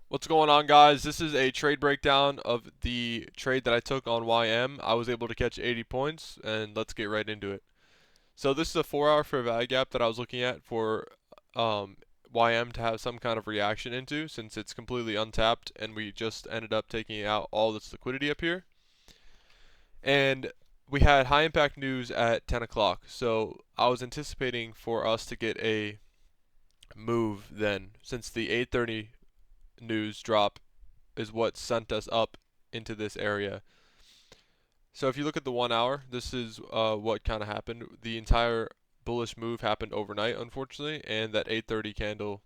What's going on, guys? This is a trade breakdown of the trade that I took on YM. I was able to catch 80 points, and let's get right into it. So this is a 4-hour fair value gap that I was looking at for YM to have some kind of reaction into, since it's completely untapped, and we just ended up taking out all this liquidity up here. And we had high impact news at 10 o'clock, so I was anticipating for us to get a move then, since the 8:30 news drop is what sent us up into this area. So if you look at the 1 hour, this is what kind of happened. The entire bullish move happened overnight, unfortunately, and that 8:30 candle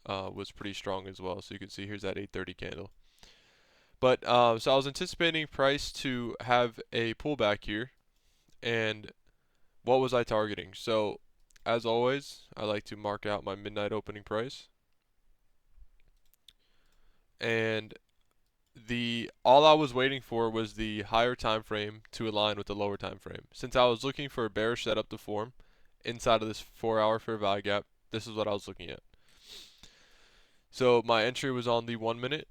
was pretty strong as well. So you can see here's that 8:30 candle. But so I was anticipating price to have a pullback here, and what was I targeting? So as always, I like to mark out my midnight opening price, and the all I was waiting for was the higher time frame to align with the lower time frame. Since I was looking for a bearish setup to form inside of this 4-hour fair value gap, this is what I was looking at. So my entry was on the 1 minute,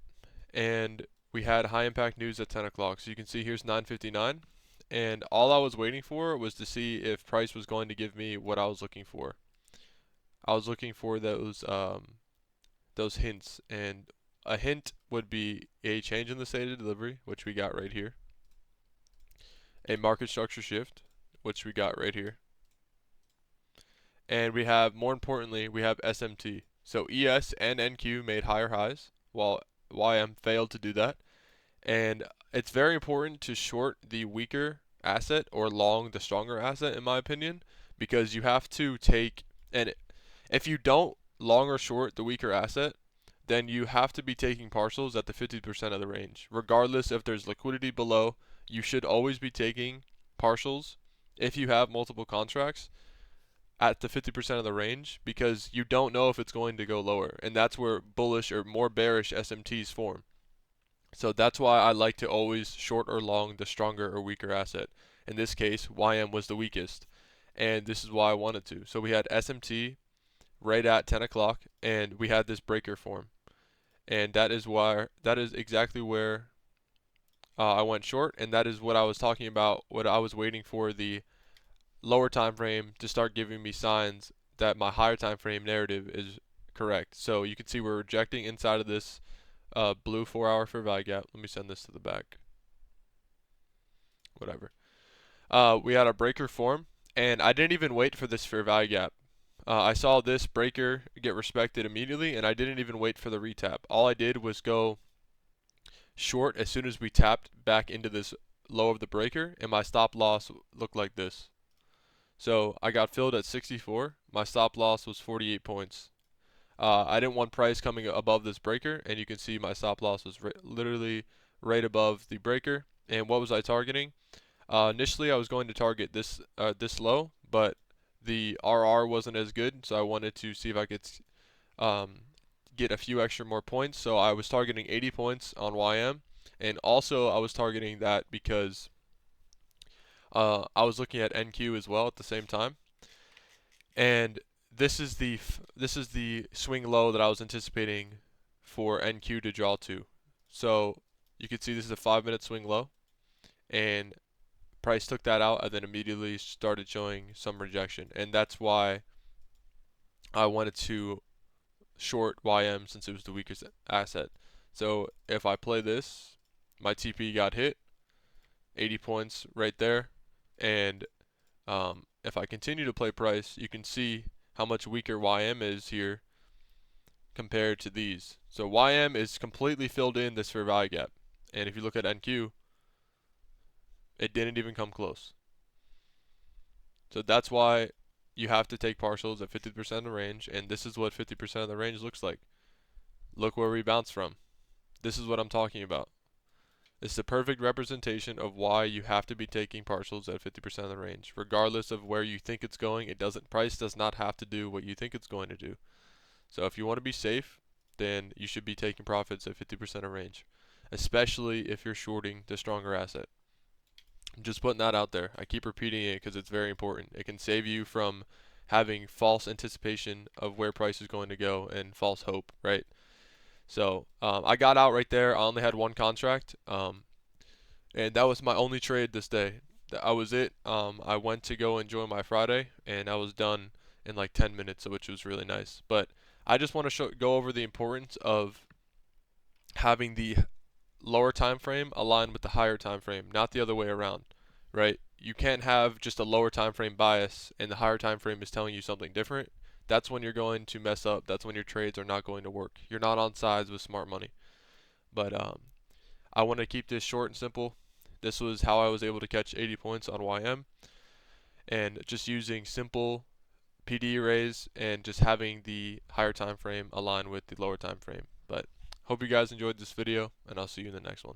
and we had high impact news at 10 o'clock. So you can see here's 9:59, and all I was waiting for was to see if price was going to give me what I was looking for. I was looking for those hints, and a hint would be a change in the state of delivery, which we got right here, a market structure shift, which we got right here, and we have, more importantly, we have SMT. So ES and NQ made higher highs, while YM failed to do that. And it's very important to short the weaker asset or long the stronger asset, in my opinion, because you have to take, and if you don't long or short the weaker asset, then you have to be taking partials at the 50% of the range. Regardless if there's liquidity below, you should always be taking partials if you have multiple contracts at the 50% of the range, because you don't know if it's going to go lower. And that's where bullish or more bearish SMTs form. So that's why I like to always short or long the stronger or weaker asset. In this case, YM was the weakest. And this is why I wanted to. So we had SMT right at 10 o'clock, and we had this breaker form. And that is exactly where I went short, and that is what I was talking about. What I was waiting for the lower time frame to start giving me signs that my higher time frame narrative is correct. So you can see we're rejecting inside of this blue 4-hour fair value gap. Let me send this to the back. Whatever. We had a breaker form, and I didn't even wait for this fair value gap. I saw this breaker get respected immediately, and I didn't even wait for the retap. All I did was go short as soon as we tapped back into this low of the breaker, and my stop loss looked like this. So I got filled at 64. My stop loss was 48 points. I didn't want price coming above this breaker, and you can see my stop loss was literally right above the breaker. And what was I targeting? Initially, I was going to target this low, but the RR wasn't as good, so I wanted to see if I could um, get a few extra more points. So I was targeting 80 points on YM, and also I was targeting that because I was looking at NQ as well at the same time. And this is the swing low that I was anticipating for NQ to draw to. So you can see this is a 5-minute swing low, and price took that out and then immediately started showing some rejection, and that's why I wanted to short YM since it was the weakest asset. So if I play this, my TP got hit, 80 points right there, and if I continue to play price, you can see how much weaker YM is here compared to these. So YM is completely filled in this fair value gap, and if you look at NQ, it didn't even come close. So that's why you have to take partials at 50% of the range, and this is what 50% of the range looks like. Look where we bounced from. This is what I'm talking about. This is a perfect representation of why you have to be taking partials at 50% of the range. Regardless of where you think it's going, price does not have to do what you think it's going to do. So if you want to be safe, then you should be taking profits at 50% of range, especially if you're shorting the stronger asset. I'm just putting that out there. I keep repeating it because it's very important. It can save you from having false anticipation of where price is going to go and false hope, right? So I got out right there. I only had one contract, and that was my only trade this day. I was it. I went to go enjoy my Friday, and I was done in like 10 minutes, which was really nice. But I just want to go over the importance of having the lower time frame align with the higher time frame, not the other way around, right? You can't have just a lower time frame bias and the higher time frame is telling you something different. That's when you're going to mess up. That's when your trades are not going to work. You're not on sides with smart money. But I want to keep this short and simple. This was how I was able to catch 80 points on YM, and just using simple PD arrays and just having the higher time frame align with the lower time frame. But hope you guys enjoyed this video, and I'll see you in the next one.